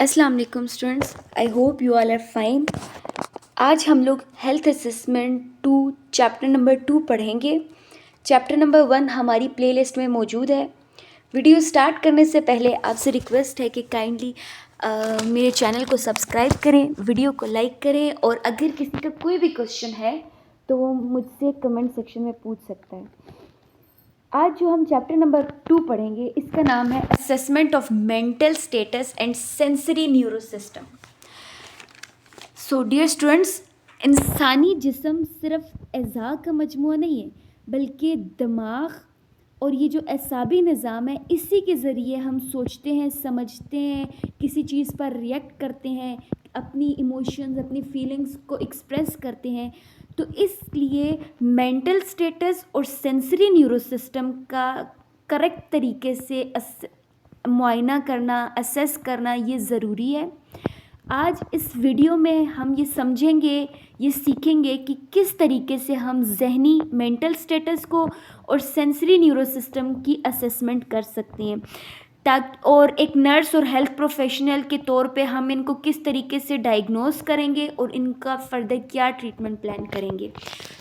अस्सलाम वालेकुम students, I hope you all are fine. आज हम लोग हेल्थ असेसमेंट 2 चैप्टर नंबर 2 पढ़ेंगे। चैप्टर नंबर 1 हमारी प्लेलिस्ट में मौजूद है। वीडियो स्टार्ट करने से पहले आपसे रिक्वेस्ट है कि काइंडली मेरे चैनल को सब्सक्राइब करें, वीडियो को लाइक करें और अगर किसी का कोई भी क्वेश्चन है तो वो मुझसे कमेंट सेक्शन में पूछ सकता है। आज जो हम चैप्टर नंबर 2 पढ़ेंगे इसका नाम है assessment of mental status and sensory neuro system. So dear students, इंसानी जिस्म सिर्फ अज़ा का मजमूआ नहीं है बल्कि दिमाग और ये जो असाबी निज़ाम है, इसी के ज़रिए हम सोचते हैं, समझते हैं, किसी चीज़ पर रिएक्ट करते हैं, अपनी इमोशंस, अपनी फीलिंग्स को एक्सप्रेस करते हैं। तो इसलिए मेंटल स्टेटस और सेंसरी न्यूरो सिस्टम का करेक्ट तरीके से मुआयना करना, असेस करना ये ज़रूरी है। आज इस वीडियो में हम ये समझेंगे, ये सीखेंगे कि किस तरीके से हम ज़हनी मेंटल स्टेटस को और सेंसरी न्यूरो सिस्टम की असेसमेंट कर सकते हैं, ताकि और एक नर्स और हेल्थ प्रोफेशनल के तौर पे हम इनको किस तरीके से डायग्नोस करेंगे और इनका फर्दर क्या ट्रीटमेंट प्लान करेंगे।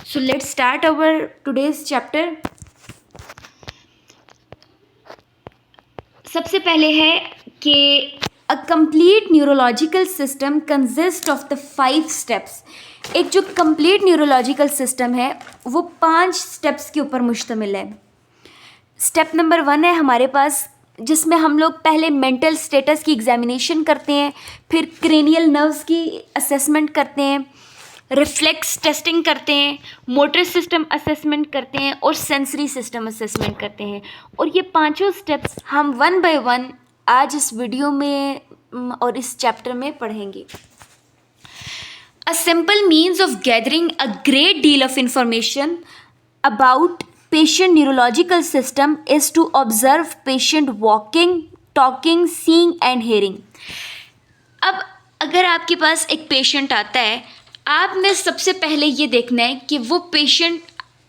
So let's start our today's chapter. सबसे पहले है कि a complete neurological system consist of the 5 steps. एक जो कंप्लीट न्यूरोलॉजिकल सिस्टम है वो 5 स्टेप्स के ऊपर मुश्तमिल है। स्टेप नंबर 1 है हमारे पास, जिसमें हम लोग पहले मेंटल स्टेटस की एग्जामिनेशन करते हैं, फिर क्रेनियल नर्व्स की असेसमेंट करते हैं, रिफ्लेक्स टेस्टिंग करते हैं, मोटर सिस्टम असेसमेंट करते हैं और सेंसरी सिस्टम असेसमेंट करते हैं। और ये पांचों स्टेप्स हम 1 बाय 1 आज इस वीडियो में और इस चैप्टर में पढ़ेंगे। A simple means of gathering a great deal of information about patient neurological system is to observe patient walking, talking, seeing and hearing. अब अगर आपके पास एक पेशेंट आता है, आपने सबसे पहले ये देखना है कि वो पेशेंट,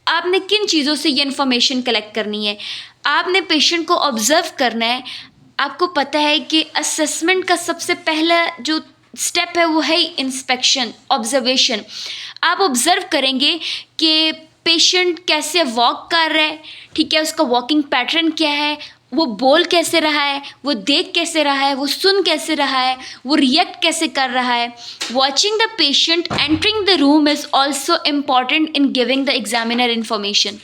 आपने किन चीज़ों से ये इन्फॉर्मेशन कलेक्ट करनी है। आपने पेशेंट को ऑब्ज़र्व करना है। आपको पता है कि असेसमेंट का सबसे पहला जो स्टेप है वो है इंस्पेक्शन, ऑब्जर्वेशन। आप ऑब्ज़र्व करेंगे कि पेशेंट कैसे वॉक कर रहा है, ठीक है, उसका वॉकिंग पैटर्न क्या है, वो बोल कैसे रहा है, वो देख कैसे रहा है, वो सुन कैसे रहा है, वो रिएक्ट कैसे कर रहा है। Watching the patient entering the room is also important in giving the examiner information.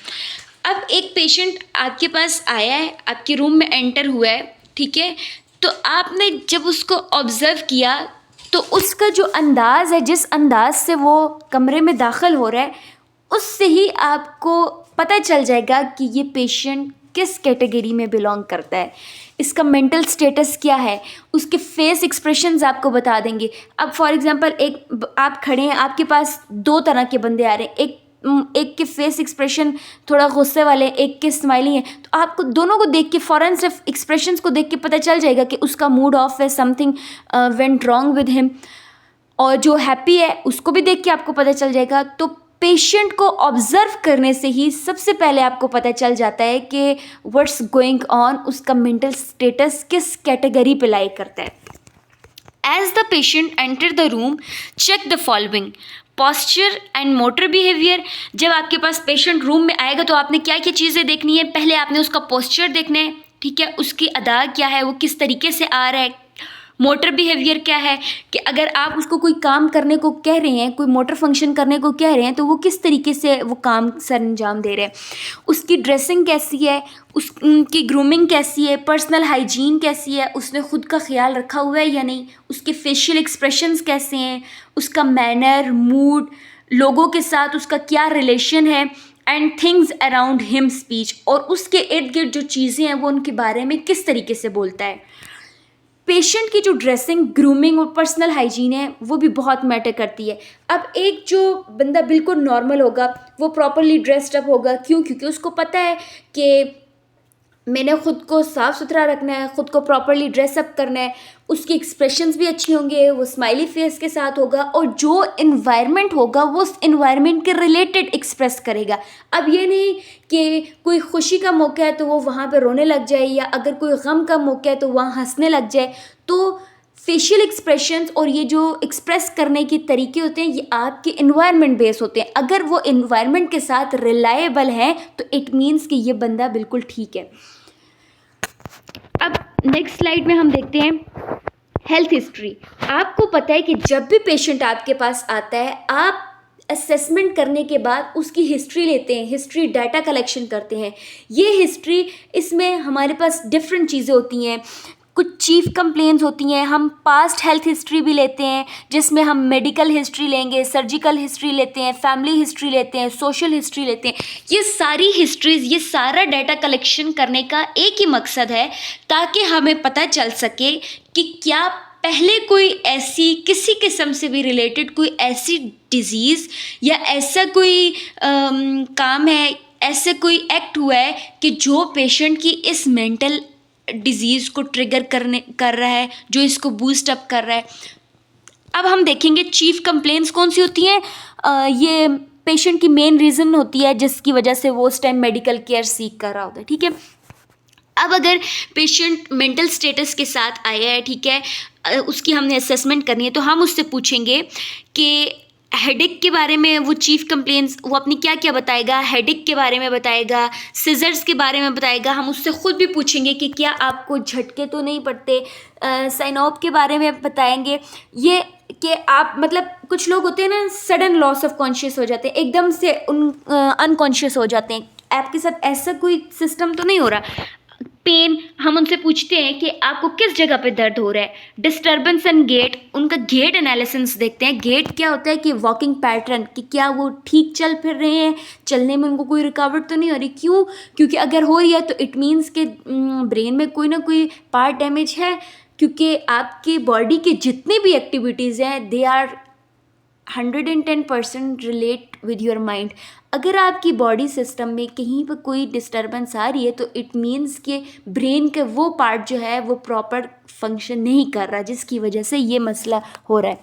अब एक पेशेंट आपके पास आया है, आपके रूम में एंटर हुआ है, ठीक है, तो आपने जब उसको ऑब्ज़र्व किया तो उसका जो अंदाज़ है, जिस अंदाज से वो कमरे में दाखिल हो रहा है, उससे ही आपको पता चल जाएगा कि ये पेशेंट किस कैटेगरी में बिलोंग करता है, इसका मेंटल स्टेटस क्या है, उसके फेस एक्सप्रेशंस आपको बता देंगे। अब फॉर एग्जांपल एक आप खड़े हैं, आपके पास 2 तरह के बंदे आ रहे हैं, एक के फेस एक्सप्रेशन थोड़ा गुस्से वाले, एक के स्माइलिंग है, तो आपको दोनों को देख के फ़ौरन सिर्फ एक्सप्रेशंस को देख के पता चल जाएगा कि उसका मूड ऑफ है, something went wrong with him. और जो हैप्पी है उसको भी देख के आपको पता चल जाएगा। तो पेशेंट को ऑब्ज़र्व करने से ही सबसे पहले आपको पता चल जाता है कि व्हाट्स गोइंग ऑन, उसका मेंटल स्टेटस किस कैटेगरी पे लाई करता है। As the patient enter the room, check the following: posture and motor behavior। जब आपके पास पेशेंट रूम में आएगा तो आपने क्या क्या चीज़ें देखनी है। पहले आपने उसका पोस्चर देखना है, ठीक है, उसकी अदा क्या है, वो किस तरीके से आ रहा है। मोटर बिहेवियर क्या है कि अगर आप उसको कोई काम करने को कह रहे हैं, कोई मोटर फंक्शन करने को कह रहे हैं, तो वो किस तरीके से वो काम सर अंजाम दे रहे हैं। उसकी ड्रेसिंग कैसी है, उनकी ग्रूमिंग कैसी है, पर्सनल हाइजीन कैसी है, उसने ख़ुद का ख्याल रखा हुआ है या नहीं, उसके फेशियल एक्सप्रेशंस कैसे हैं, उसका मैनर, मूड, लोगों के साथ उसका क्या रिलेशन है, and things around him speech, और उसके इर्द गिर्द जो चीज़ें हैं वो उनके बारे में किस तरीके से बोलता है। पेशेंट की जो ड्रेसिंग, ग्रूमिंग और पर्सनल हाइजीन है वो भी बहुत मैटर करती है। अब एक जो बंदा बिल्कुल नॉर्मल होगा वो प्रॉपरली ड्रेस्ड अप होगा, क्यों? क्योंकि उसको पता है कि मैंने ख़ुद को साफ़ सुथरा रखना है, ख़ुद को प्रॉपरली ड्रेसअप करना है। उसकी एक्सप्रेशंस भी अच्छी होंगे, वो स्माइली फेस के साथ होगा और जो इन्वायरमेंट होगा वो उस इन्वायरमेंट के रिलेटेड एक्सप्रेस करेगा। अब ये नहीं कि कोई खुशी का मौका है तो वो वहाँ पे रोने लग जाए, या अगर कोई गम का मौका है तो वहाँ हंसने लग जाए। तो फेशियल एक्सप्रेशंस और ये जो एक्सप्रेस करने के तरीके होते हैं ये आपके इन्वायरमेंट बेस होते हैं। अगर वो इन्वायरमेंट के साथ रिलायबल हैं तो इट मीन्स कि ये बंदा बिल्कुल ठीक है। अब नेक्स्ट स्लाइड में हम देखते हैं हेल्थ हिस्ट्री। आपको पता है कि जब भी पेशेंट आपके पास आता है आप असेसमेंट करने के बाद उसकी हिस्ट्री लेते हैं, हिस्ट्री डाटा कलेक्शन करते हैं। ये हिस्ट्री, इसमें हमारे पास डिफरेंट चीज़ें होती हैं, कुछ चीफ कंप्लेंट्स होती हैं, हम पास्ट हेल्थ हिस्ट्री भी लेते हैं जिसमें हम मेडिकल हिस्ट्री लेंगे, सर्जिकल हिस्ट्री लेते हैं, फैमिली हिस्ट्री लेते हैं, सोशल हिस्ट्री लेते हैं। ये सारी हिस्ट्रीज़, ये सारा डाटा कलेक्शन करने का एक ही मकसद है ताकि हमें पता चल सके कि क्या पहले कोई ऐसी किसी किस्म से भी रिलेटेड कोई ऐसी डिजीज़ या ऐसा कोई काम है, ऐसा कोई एक्ट हुआ है कि जो पेशेंट की इस मेंटल डिजीज़ को ट्रिगर कर रहा है, जो इसको बूस्ट अप कर रहा है। अब हम देखेंगे चीफ कंप्लेंट्स कौन सी होती हैं। ये पेशेंट की मेन रीज़न होती है जिसकी वजह से वो उस टाइम मेडिकल केयर सीख कर रहा होता है, ठीक है। अब अगर पेशेंट मेंटल स्टेटस के साथ आया है, ठीक है, उसकी हमने असेसमेंट करनी है, तो हम उससे पूछेंगे कि हेडेक के बारे में वो चीफ कंप्लेंट्स वो अपनी क्या क्या बताएगा, हेडेक के बारे में बताएगा, सिजर्स के बारे में बताएगा। हम उससे ख़ुद भी पूछेंगे कि क्या आपको झटके तो नहीं पड़ते, साइनोप के बारे में बताएंगे। ये कि आप मतलब कुछ लोग होते हैं ना सडन लॉस ऑफ कॉन्शियस हो जाते हैं, एकदम से अनकॉन्शियस हो जाते हैं, आपके साथ ऐसा कोई सिस्टम तो नहीं हो रहा। पेन, हम उनसे पूछते हैं कि आपको किस जगह पे दर्द हो रहा है। डिस्टर्बेंस एंड गेट, उनका गेट एनालिसिस देखते हैं। गेट क्या होता है कि वॉकिंग पैटर्न, कि क्या वो ठीक चल फिर रहे हैं, चलने में उनको कोई रुकावट तो नहीं हो रही। क्यों? क्योंकि अगर हो रही है तो इट मीन्स कि ब्रेन में कोई ना कोई पार्ट डैमेज है, क्योंकि आपकी बॉडी के जितनी भी एक्टिविटीज़ हैं they are 110% relate with your mind. अगर आपकी बॉडी सिस्टम में कहीं पर कोई डिस्टर्बेंस आ रही है तो इट मीन्स कि ब्रेन के वो पार्ट जो है वो प्रॉपर फंक्शन नहीं कर रहा, जिसकी वजह से ये मसला हो रहा है।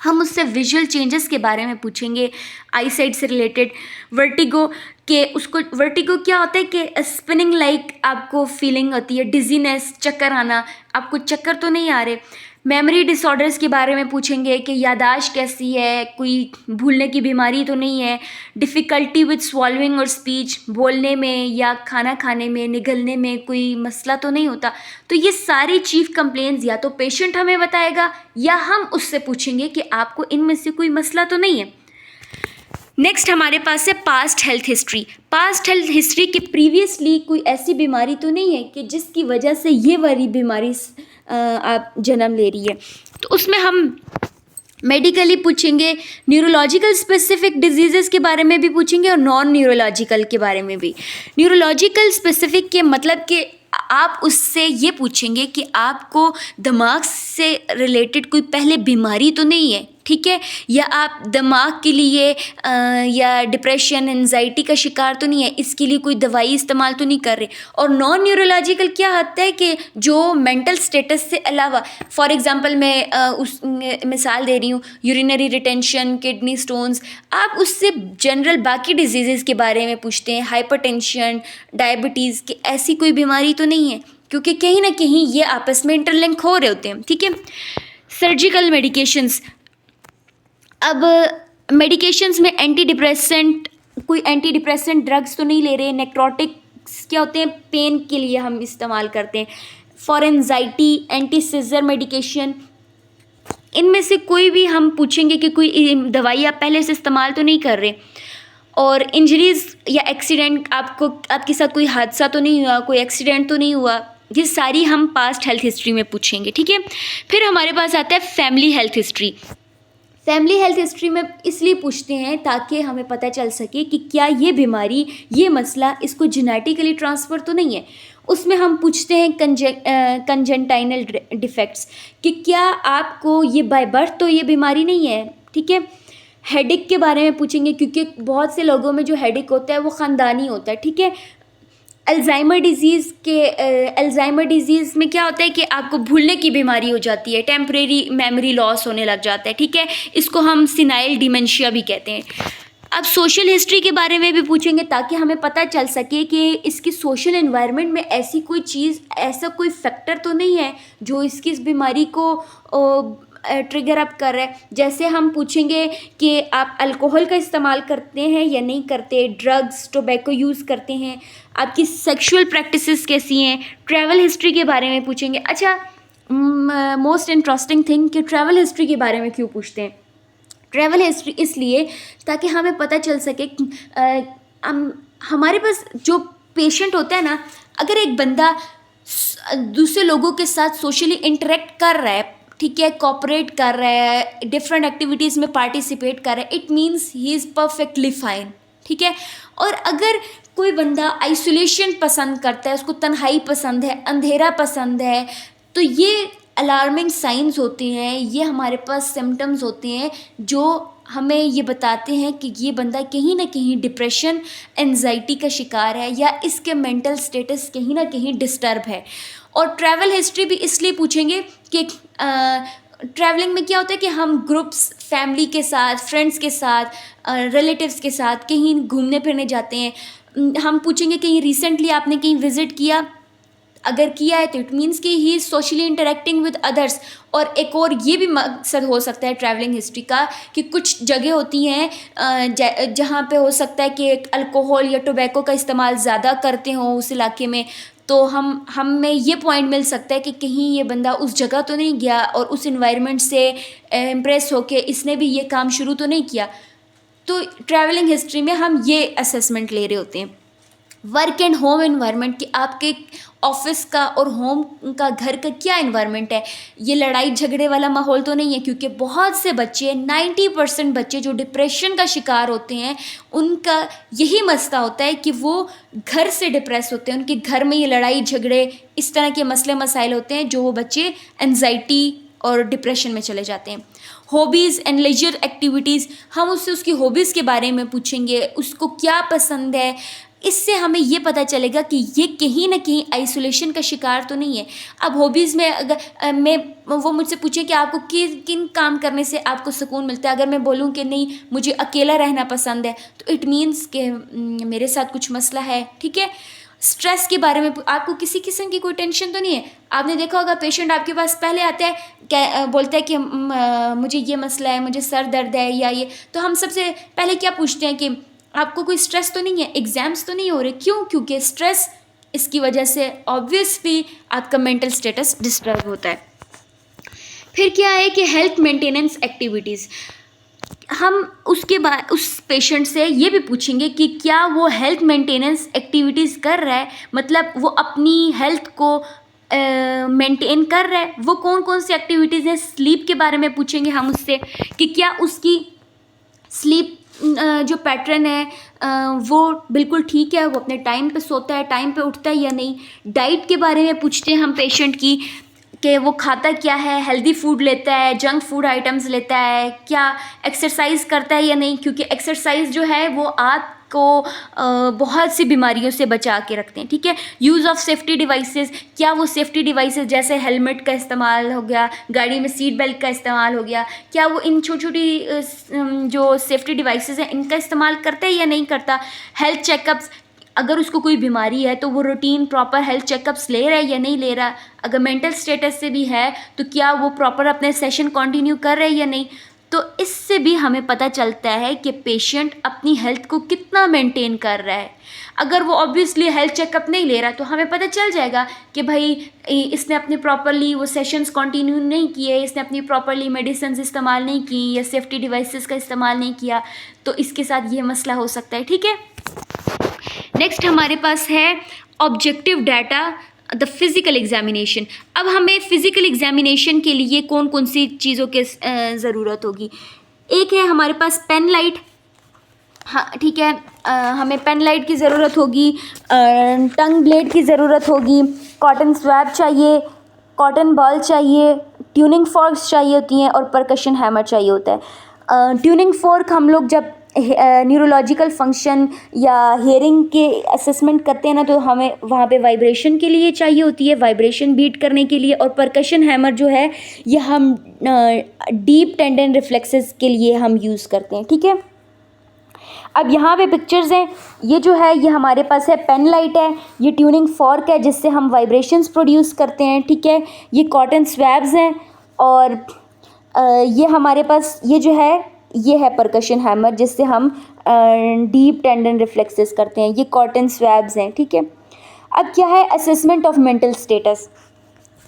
हम उससे विजुअल चेंजेस के बारे में पूछेंगे, आई साइट से रिलेटेड। वर्टिगो के उसको, वर्टिगो क्या होता है कि स्पिनिंग लाइक आपको फीलिंग होती है, डिजीनेस, चक्कर आना, आपको चक्कर तो नहीं आ रहे। मेमोरी डिसऑर्डर्स के बारे में पूछेंगे कि यादाश्त कैसी है, कोई भूलने की बीमारी तो नहीं है। डिफ़िकल्टी विद स्वॉल्विंग और स्पीच, बोलने में या खाना खाने में, निगलने में कोई मसला तो नहीं होता। तो ये सारी चीफ कंप्लेंट्स या तो पेशेंट हमें बताएगा या हम उससे पूछेंगे कि आपको इनमें से कोई मसला तो नहीं है। नेक्स्ट हमारे पास है past health history. Past health history के प्रीवियसली कोई ऐसी बीमारी तो नहीं है कि जिसकी वजह से ये वाली बीमारी आप जन्म ले रही है। तो उसमें हम मेडिकली पूछेंगे, न्यूरोलॉजिकल स्पेसिफिक डिजीज़ेस के बारे में भी पूछेंगे और नॉन न्यूरोलॉजिकल के बारे में भी। न्यूरोलॉजिकल स्पेसिफिक के मतलब कि आप उससे ये पूछेंगे कि आपको दिमाग से रिलेटेड कोई पहले बीमारी तो नहीं है, ठीक है, या आप दिमाग के लिए या डिप्रेशन, एंजाइटी का शिकार तो नहीं है, इसके लिए कोई दवाई इस्तेमाल तो नहीं कर रहे। और नॉन न्यूरोलॉजिकल क्या होता है कि जो मेंटल स्टेटस से अलावा, फॉर एग्जांपल मैं उस मिसाल दे रही हूँ, यूरिनरी रिटेंशन, किडनी स्टोन्स, आप उससे जनरल बाकी डिजीज़ के बारे में पूछते हैं, हाइपरटेंशन, डायबिटीज़ की ऐसी कोई बीमारी तो नहीं है, क्योंकि कहीं ना कहीं ये आपस में इंटरलिंक हो रहे होते हैं, ठीक है। सर्जिकल मेडिकेशंस, अब मेडिकेशंस में एंटी डिप्रेसेंट, कोई एंटी डिप्रेसेंट ड्रग्स तो नहीं ले रहे। नेक्रोटिक्स क्या होते हैं, पेन के लिए हम इस्तेमाल करते हैं। For anxiety, anti scissor medication, इनमें से कोई भी हम पूछेंगे कि कोई दवाई आप पहले से इस्तेमाल तो नहीं कर रहे। और इंजरीज़ या एक्सीडेंट, आपके साथ कोई हादसा तो नहीं हुआ, कोई एक्सीडेंट तो नहीं हुआ, ये सारी हम पास्ट हेल्थ हिस्ट्री में पूछेंगे, ठीक है। फिर हमारे पास आता है family health history. Family health history में इसलिए पूछते हैं ताकि हमें पता चल सके कि क्या ये बीमारी, ये मसला इसको जेनेटिकली ट्रांसफ़र तो नहीं है। उसमें हम पूछते हैं कंजेंटाइनल डिफेक्ट्स, कि क्या आपको ये बाय बर्थ तो ये बीमारी नहीं है, ठीक है। हेडेक के बारे में पूछेंगे, क्योंकि बहुत से लोगों में जो हेडेक होता है वो ख़ानदानी होता है, ठीक है। अल्जाइमर डिजीज़ में क्या होता है कि आपको भूलने की बीमारी हो जाती है, टेम्परेरी मेमोरी लॉस होने लग जाता है, ठीक है। इसको हम सिनाइल डिमेंशिया भी कहते हैं। अब सोशल हिस्ट्री के बारे में भी पूछेंगे ताकि हमें पता चल सके कि इसकी सोशल एनवायरनमेंट में ऐसी कोई चीज़, ऐसा कोई फैक्टर तो नहीं है जो इसकी इस बीमारी को ट्रिगर अप कर रहा है। जैसे हम पूछेंगे कि आप अल्कोहल का इस्तेमाल करते हैं या नहीं करते, ड्रग्स, टोबैको यूज़ करते हैं, आपकी सेक्सुअल प्रैक्टिसेस कैसी हैं, ट्रैवल हिस्ट्री के बारे में पूछेंगे। अच्छा, मोस्ट इंटरेस्टिंग थिंग कि ट्रैवल हिस्ट्री के बारे में क्यों पूछते हैं? ट्रैवल हिस्ट्री इसलिए ताकि हमें पता चल सके हमारे पास जो पेशेंट होता है ना, अगर एक बंदा दूसरे लोगों के साथ सोशली इंटरेक्ट कर रहा है, ठीक है, कोऑपरेट कर रहा है, डिफरेंट एक्टिविटीज़ में पार्टिसिपेट कर रहा है, it means he is perfectly fine, ठीक है। और अगर कोई बंदा आइसोलेशन पसंद करता है, उसको तन्हाई पसंद है, अंधेरा पसंद है, तो ये अलार्मिंग साइंस होते हैं, ये हमारे पास सिम्टम्स होते हैं जो हमें ये बताते हैं कि ये बंदा कहीं ना कहीं डिप्रेशन, एंजाइटी का शिकार है या इसके मेंटल स्टेटस कहीं ना कहीं डिस्टर्ब है। और ट्रैवल हिस्ट्री भी इसलिए पूछेंगे कि ट्रैवलिंग में क्या होता है कि हम ग्रुप्स, फैमिली के साथ, फ्रेंड्स के साथ, रिलेटिव्स के साथ कहीं घूमने फिरने जाते हैं। हम पूछेंगे कहीं रिसेंटली आपने कहीं विज़िट किया, अगर किया है तो इट मीन्स कि he is socially interacting with others. और एक और ये भी मकसद हो सकता है ट्रैवलिंग हिस्ट्री का कि कुछ जगह होती हैं जहाँ पे हो सकता है कि अल्कोहल या टोबैको का इस्तेमाल ज़्यादा करते हों उस इलाके में, तो हमें ये पॉइंट मिल सकता है कि कहीं ये बंदा उस जगह तो नहीं गया और उस इन्वायरमेंट से इम्प्रेस होके इसने भी ये काम शुरू तो नहीं किया। तो ट्रैवलिंग हिस्ट्री में हम ये असेसमेंट ले रहे होते हैं। वर्क एंड होम एनवायरनमेंट कि आपके ऑफिस का और होम का, घर का क्या एनवायरनमेंट है। ये लड़ाई झगड़े वाला माहौल तो नहीं है, क्योंकि बहुत से बच्चे, 90% बच्चे जो डिप्रेशन का शिकार होते हैं, उनका यही मसला होता है कि वो घर से डिप्रेस होते हैं, उनके घर में ये लड़ाई झगड़े, इस तरह के मसले मसाइल होते हैं जो वो बच्चे एनजाइटी और डिप्रेशन में चले जाते हैं। हॉबीज़ एंड लेजर एक्टिविटीज़, हम उससे उसकी हॉबीज़ के बारे में पूछेंगे, उसको क्या पसंद है। इससे हमें ये पता चलेगा कि ये कहीं ना कहीं आइसोलेशन का शिकार तो नहीं है। अब हॉबीज़ में अगर वो मुझसे पूछें कि आपको किन काम करने से आपको सुकून मिलता है, अगर मैं बोलूँ कि नहीं मुझे अकेला रहना पसंद है, तो इट मीन्स कि मेरे साथ कुछ मसला है, ठीक है। स्ट्रेस के बारे में आपको किसी किस्म की कोई टेंशन तो नहीं है। आपने देखा होगा पेशेंट आपके पास पहले आता है, क्या बोलता है कि मुझे ये मसला है, मुझे सर दर्द है या ये, तो हम सबसे पहले क्या पूछते हैं कि आपको कोई स्ट्रेस तो नहीं है, एग्ज़ाम्स तो नहीं हो रहे। क्यों? क्योंकि स्ट्रेस, इसकी वजह से ऑब्वियसली आपका मेंटल स्टेटस डिस्टर्ब होता है। फिर क्या है कि हेल्थ मेंटेनेंस एक्टिविटीज़, हम उसके बाद उस पेशेंट से ये भी पूछेंगे कि क्या वो हेल्थ मेंटेनेंस एक्टिविटीज़ कर रहा है, मतलब वो अपनी हेल्थ को मेंटेन कर रहा है। वो कौन कौन सी एक्टिविटीज़ हैं। स्लीप के बारे में पूछेंगे हम उससे कि क्या उसकी स्लीप जो पैटर्न है वो बिल्कुल ठीक है, वो अपने टाइम पे सोता है, टाइम पे उठता है या नहीं। डाइट के बारे में पूछते हैं हम पेशेंट की कि वो खाता क्या है, हेल्दी फूड लेता है, जंक फूड आइटम्स लेता है, क्या एक्सरसाइज करता है या नहीं, क्योंकि एक्सरसाइज जो है वो आपको बहुत सी बीमारियों से बचा के रखते हैं, ठीक है। यूज़ ऑफ सेफ्टी डिवाइसेस, क्या वो सेफ्टी डिवाइसेस जैसे हेलमेट का इस्तेमाल हो गया, गाड़ी में सीट बेल्ट का इस्तेमाल हो गया, क्या वो इन छोटी छोटी जो सेफ्टी डिवाइसेस हैं इनका इस्तेमाल करता है या नहीं करता। हेल्थ चेकअप्स, अगर उसको कोई बीमारी है तो वो रूटीन प्रॉपर हेल्थ चेकअप्स ले रहा है या नहीं ले रहा। अगर मेंटल स्टेटस से भी है तो क्या वो प्रॉपर अपने सेशन कंटिन्यू कर रहे हैं या नहीं। तो इससे भी हमें पता चलता है कि पेशेंट अपनी हेल्थ को कितना मेंटेन कर रहा है। अगर वो ऑब्वियसली हेल्थ चेकअप नहीं ले रहा तो हमें पता चल जाएगा कि भाई इसने अपने प्रॉपरली वो सेशंस कंटिन्यू नहीं किए, इसने अपनी प्रॉपरली मेडिसिन इस्तेमाल नहीं की या सेफ्टी डिवाइसेस का इस्तेमाल नहीं किया, तो इसके साथ ये मसला हो सकता है, ठीक है। नेक्स्ट हमारे पास है objective data, the physical examination. अब हमें फ़िज़िकल एग्जामिनेशन के लिए कौन कौन सी चीज़ों के ज़रूरत होगी। एक है हमारे पास पेन लाइट, हाँ ठीक है, हमें पेन लाइट की ज़रूरत होगी, टंग ब्लेड की ज़रूरत होगी, कॉटन स्वैब चाहिए, कॉटन बॉल चाहिए, ट्यूनिंग फॉर्क्स चाहिए होती हैं और परकशन हैमर चाहिए होता है। ट्यूनिंग फॉर्क हम लोग जब न्यूरोलॉजिकल फंक्शन या हेयरिंग के असेसमेंट करते हैं ना, तो हमें वहाँ पे वाइब्रेशन के लिए चाहिए होती है, वाइब्रेशन बीट करने के लिए। और परकशन हैमर जो है ये हम डीप टेंडन रिफ्लेक्सेस के लिए हम यूज़ करते हैं, ठीक है। अब यहाँ पे पिक्चर्स हैं, ये जो है ये हमारे पास है पेन लाइट है, ये ट्यूनिंग फॉर्क है जिससे हम वाइब्रेशंस प्रोड्यूस करते हैं, ठीक है। ये कॉटन स्वैब्स हैं और ये हमारे पास ये जो है ये है परकशन हैमर जिससे हम डीप टेंडन रिफ्लेक्सेस करते हैं। ये कॉटन स्वैब्स हैं, ठीक है। अब क्या है असेसमेंट ऑफ मेंटल स्टेटस।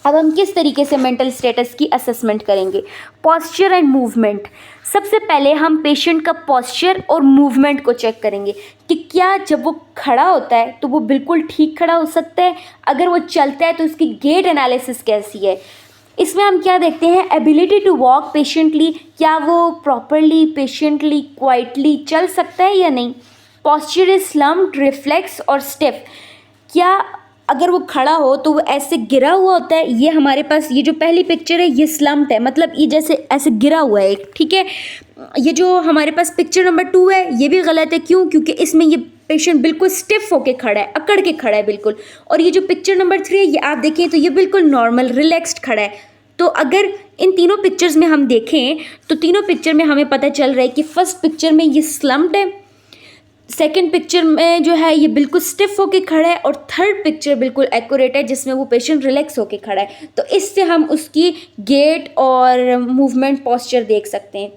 अब हम किस तरीके से मेंटल स्टेटस की असेसमेंट करेंगे? Posture and movement. सबसे पहले हम पेशेंट का पॉस्चर और मूवमेंट को चेक करेंगे कि क्या जब वो खड़ा होता है तो वो बिल्कुल ठीक खड़ा हो सकता है, अगर वो चलता है तो उसकी गेट एनालिसिस कैसी है। इसमें हम क्या देखते हैं? एबिलिटी टू वॉक पेशेंटली, क्या वो प्रॉपरली पेशेंटली क्वाइटली चल सकता है या नहीं। पॉस्चर इज स्लम्प्ड, रिफ्लेक्स और स्टिफ, क्या अगर वो खड़ा हो तो वो ऐसे गिरा हुआ होता है। ये हमारे पास ये जो पहली पिक्चर है ये स्लम्प्ड है, मतलब ये जैसे ऐसे गिरा हुआ है एक, ठीक है। ये जो हमारे पास पिक्चर नंबर 2 है ये भी गलत है, क्यों? क्योंकि इसमें ये पेशेंट बिल्कुल स्टिफ होके खड़ा है, अकड़ के खड़ा है बिल्कुल। और ये जो पिक्चर नंबर 3 है ये आप देखें तो ये बिल्कुल नॉर्मल रिलैक्स्ड खड़ा है। तो अगर इन तीनों पिक्चर्स में हम देखें तो तीनों पिक्चर में हमें पता चल रहा है कि फर्स्ट पिक्चर में ये स्लम्प्ड है, सेकंड पिक्चर में जो है ये बिल्कुल स्टिफ होके खड़ा है और थर्ड पिक्चर बिल्कुल एक्यूरेट है जिसमें वो पेशेंट रिलैक्स होके खड़ा है। तो इससे हम उसकी गेट और मूवमेंट पॉस्चर देख सकते हैं।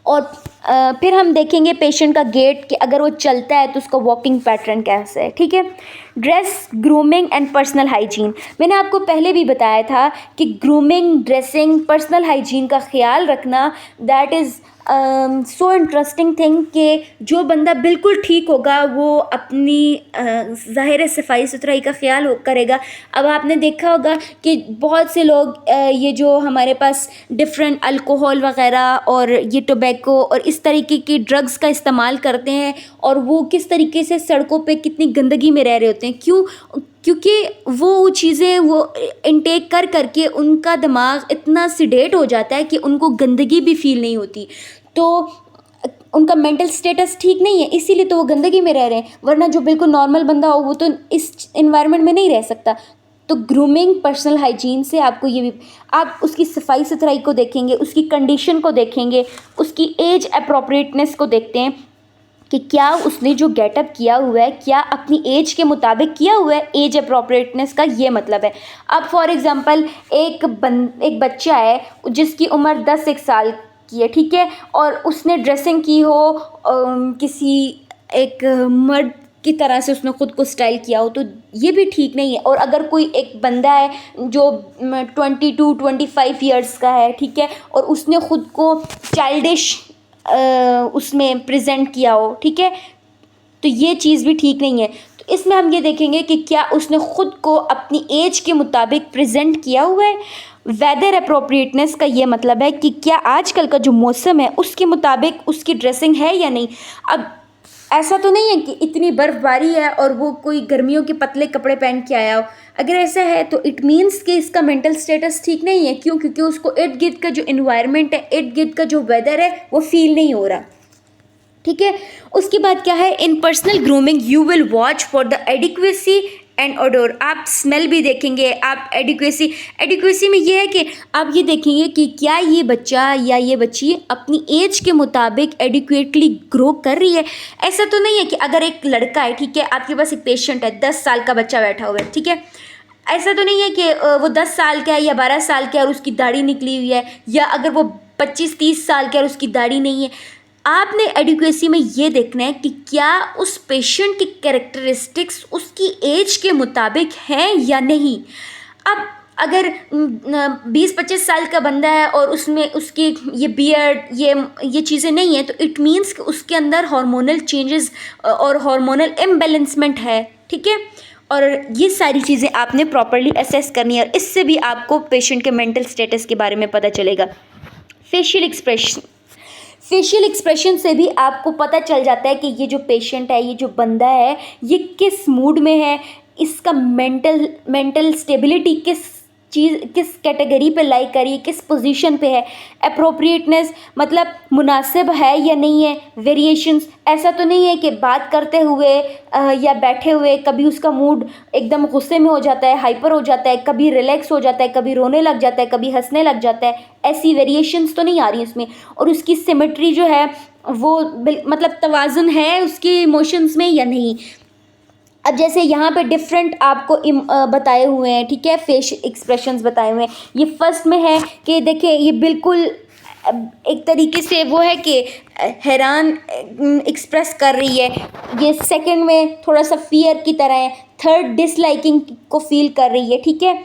और फिर हम देखेंगे पेशेंट का गेट कि अगर वो चलता है तो उसका वॉकिंग पैटर्न कैसा है, ठीक है। Dress, grooming and personal hygiene. मैंने आपको पहले भी बताया था कि ग्रूमिंग, ड्रेसिंग, पर्सनल हाइजीन का ख्याल रखना that is so interesting thing कि जो बंदा बिल्कुल ठीक होगा वो अपनी ज़ाहिर सफाई सुथराई का ख्याल करेगा। अब आपने देखा होगा कि बहुत से लोग ये जो हमारे पास डिफरेंट अल्कोहल वग़ैरह और ये टोबैको और इस तरीके की ड्रग्स का इस्तेमाल करते हैं और वो किस तरीके से सड़कों पे कितनी गंदगी में रह रहे होते हैं। क्यों? क्योंकि वो चीज़ें वो इनटेक कर करके उनका दिमाग इतना सिडेट हो जाता है कि उनको गंदगी भी फील नहीं होती, तो उनका मेंटल स्टेटस ठीक नहीं है, इसीलिए तो वो गंदगी में रह रहे हैं। वरना जो बिल्कुल नॉर्मल बंदा हो वो तो इस इन्वायरमेंट में नहीं रह सकता। तो ग्रूमिंग, पर्सनल हाइजीन से आपको ये भी, आप उसकी सफाई सुथराई को देखेंगे, उसकी कंडीशन को देखेंगे, उसकी एज अप्रोप्रिएटनेस को देखते हैं कि क्या उसने जो गेटअप किया हुआ है क्या अपनी एज के मुताबिक किया हुआ है। एज अप्रोप्रिएटनेस का ये मतलब है, अब फॉर एग्ज़ाम्पल एक बच्चा है जिसकी उम्र 10 साल की है, ठीक है, और उसने ड्रेसिंग की हो किसी एक मर्द की तरह से उसने ख़ुद को स्टाइल किया हो, तो ये भी ठीक नहीं है। और अगर कोई एक बंदा है जो 22-25 ईयर्स का है, ठीक है, और उसने ख़ुद को चाइल्डिश उसमें प्रेजेंट किया हो, ठीक है, तो ये चीज़ भी ठीक नहीं है। तो इसमें हम ये देखेंगे कि क्या उसने ख़ुद को अपनी एज के मुताबिक प्रेजेंट किया हुआ है। वेदर अप्रोप्रिएटनेस का ये मतलब है कि क्या आजकल का जो मौसम है उसके मुताबिक उसकी ड्रेसिंग है या नहीं। अब ऐसा तो नहीं है कि इतनी बर्फ़बारी है और वो कोई गर्मियों के पतले कपड़े पहन के आया हो। अगर ऐसा है तो इट मीन्स कि इसका मेंटल स्टेटस ठीक नहीं है। क्यों? क्योंकि उसको इर्द गिर्द का जो इन्वायरमेंट है, इर्द गिर्द का जो वेदर है वो फील नहीं हो रहा, ठीक है। उसके बाद क्या है, in personal grooming you will watch for the adequacy and odour. आप स्मेल भी देखेंगे, आप एडिक्वेसी में ये है कि आप ये देखेंगे कि क्या ये बच्चा या ये बच्ची अपनी एज के मुताबिक एडिक्वेटली ग्रो कर रही है। ऐसा तो नहीं है कि अगर एक लड़का है, ठीक है, आपके पास एक पेशेंट है, 10 साल का बच्चा बैठा हुआ है, ठीक है, ऐसा तो नहीं है कि वो 10 साल का है या 12 साल का है और उसकी दाढ़ी निकली हुई है, या अगर वो 25-30 साल का है और उसकी दाढ़ी नहीं है। आपने एडिक्वेसी में ये देखना है कि क्या उस पेशेंट की कैरेक्टरिस्टिक्स उसकी एज के मुताबिक हैं या नहीं। अब अगर 20-25 साल का बंदा है और उसमें उसकी ये बियर्ड ये चीज़ें नहीं है, तो इट मीन्स कि उसके अंदर हार्मोनल चेंजेस और हार्मोनल इम्बैलेंसमेंट है, ठीक है। और ये सारी चीज़ें आपने प्रॉपरली असेस करनी है और इससे भी आपको पेशेंट के मेंटल स्टेटस के बारे में पता चलेगा। फेशियल एक्सप्रेशन से भी आपको पता चल जाता है कि ये जो पेशेंट है, ये जो बंदा है, ये किस मूड में है, इसका मेंटल स्टेबिलिटी किस चीज़ किस कैटेगरी पे लाई कर रही है, किस पोजीशन पे है। अप्रोप्रिएटनेस मतलब मुनासिब है या नहीं है। वेरिएशंस ऐसा तो नहीं है कि बात करते हुए या बैठे हुए कभी उसका मूड एकदम गुस्से में हो जाता है, हाइपर हो जाता है, कभी रिलैक्स हो जाता है, कभी रोने लग जाता है, कभी हंसने लग जाता है। ऐसी वेरिएशंस तो नहीं आ रही इसमें। और उसकी सिमेट्री जो है वो मतलब तवाज़ुन है उसके इमोशंस में या नहीं। अब जैसे यहाँ पे डिफरेंट आपको बताए हुए हैं, ठीक है, फेस एक्सप्रेशंस बताए हुए हैं। ये फर्स्ट में है कि देखिए ये बिल्कुल एक तरीके से वो है कि हैरान एक्सप्रेस कर रही है। ये सेकंड में थोड़ा सा फियर की तरह है। थर्ड डिसलाइकिंग को फील कर रही है, ठीक है।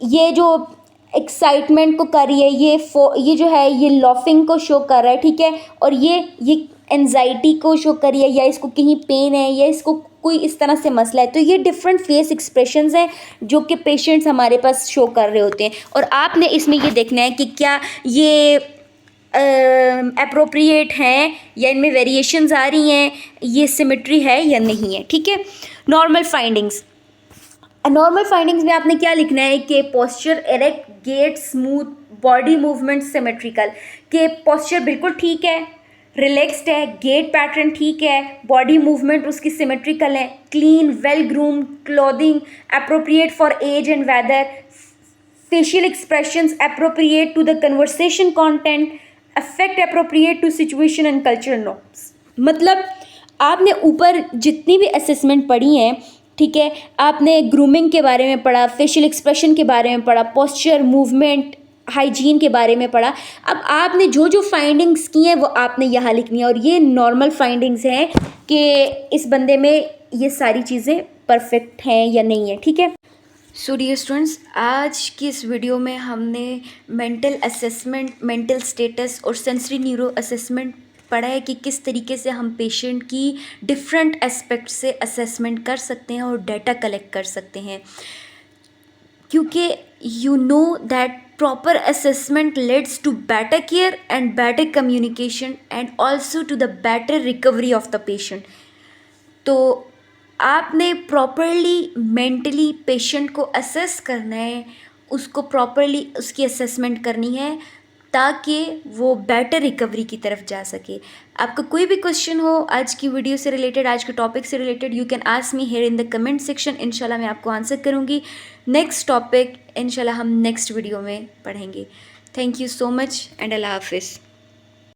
ये जो एक्साइटमेंट को कर रही है, ये जो है ये लॉफिंग को शो कर रहा है, ठीक है। और ये एनजाइटी को शो कर रही है, या इसको कहीं पेन है, या इसको कोई इस तरह से मसला है। तो ये डिफरेंट फेस एक्सप्रेशंस हैं जो कि पेशेंट्स हमारे पास शो कर रहे होते हैं। और आपने इसमें ये देखना है कि क्या ये अप्रोप्रिएट हैं या इनमें वेरिएशंस आ रही हैं, ये सिमेट्री है या नहीं है, ठीक है। नॉर्मल फाइंडिंग्स में आपने क्या लिखना है कि posture erect, gait smooth, body movement symmetrical. कि पोस्चर बिल्कुल ठीक है, रिलैक्स्ड है, गेट पैटर्न ठीक है, बॉडी मूवमेंट उसकी सिमेट्रिकल है, clean well groom clothing appropriate for age and weather, facial expressions appropriate to the conversation content, affect appropriate to situation and cultural norms. मतलब आपने ऊपर जितनी भी असेसमेंट पढ़ी हैं, ठीक है, आपने ग्रूमिंग के बारे में पढ़ा, फेशियल एक्सप्रेशन के बारे में पढ़ा, पोस्चर, मूवमेंट, हाइजीन के बारे में पढ़ा। अब आपने जो जो फाइंडिंग्स की हैं वो आपने यहाँ लिखनी है। और ये नॉर्मल फाइंडिंग्स हैं कि इस बंदे में ये सारी चीज़ें परफेक्ट हैं या नहीं है, ठीक है। सो डियर स्टूडेंट्स, आज की इस वीडियो में हमने मेंटल असेसमेंट, मेंटल स्टेटस और सेंसरी न्यूरो असेसमेंट पढ़ा है कि किस तरीके से हम पेशेंट की डिफरेंट एस्पेक्ट से असेसमेंट कर सकते हैं और डाटा कलेक्ट कर सकते हैं। क्योंकि you know that proper assessment leads to better care and better communication and also to the better recovery of the patient। तो आपने प्रॉपरली मेंटली पेशेंट को असेस करना है, उसको प्रॉपरली उसकी असेसमेंट करनी है ताकि वो बेटर रिकवरी की तरफ जा सके। आपका कोई भी क्वेश्चन हो आज की वीडियो से रिलेटेड, आज के टॉपिक से related, you can ask me here in the comment section. इंशाल्लाह मैं आपको आंसर करूँगी। नेक्स्ट टॉपिक इंशाल्लाह हम नेक्स्ट वीडियो में पढ़ेंगे। Thank you so much and अल्लाह हाफिज़।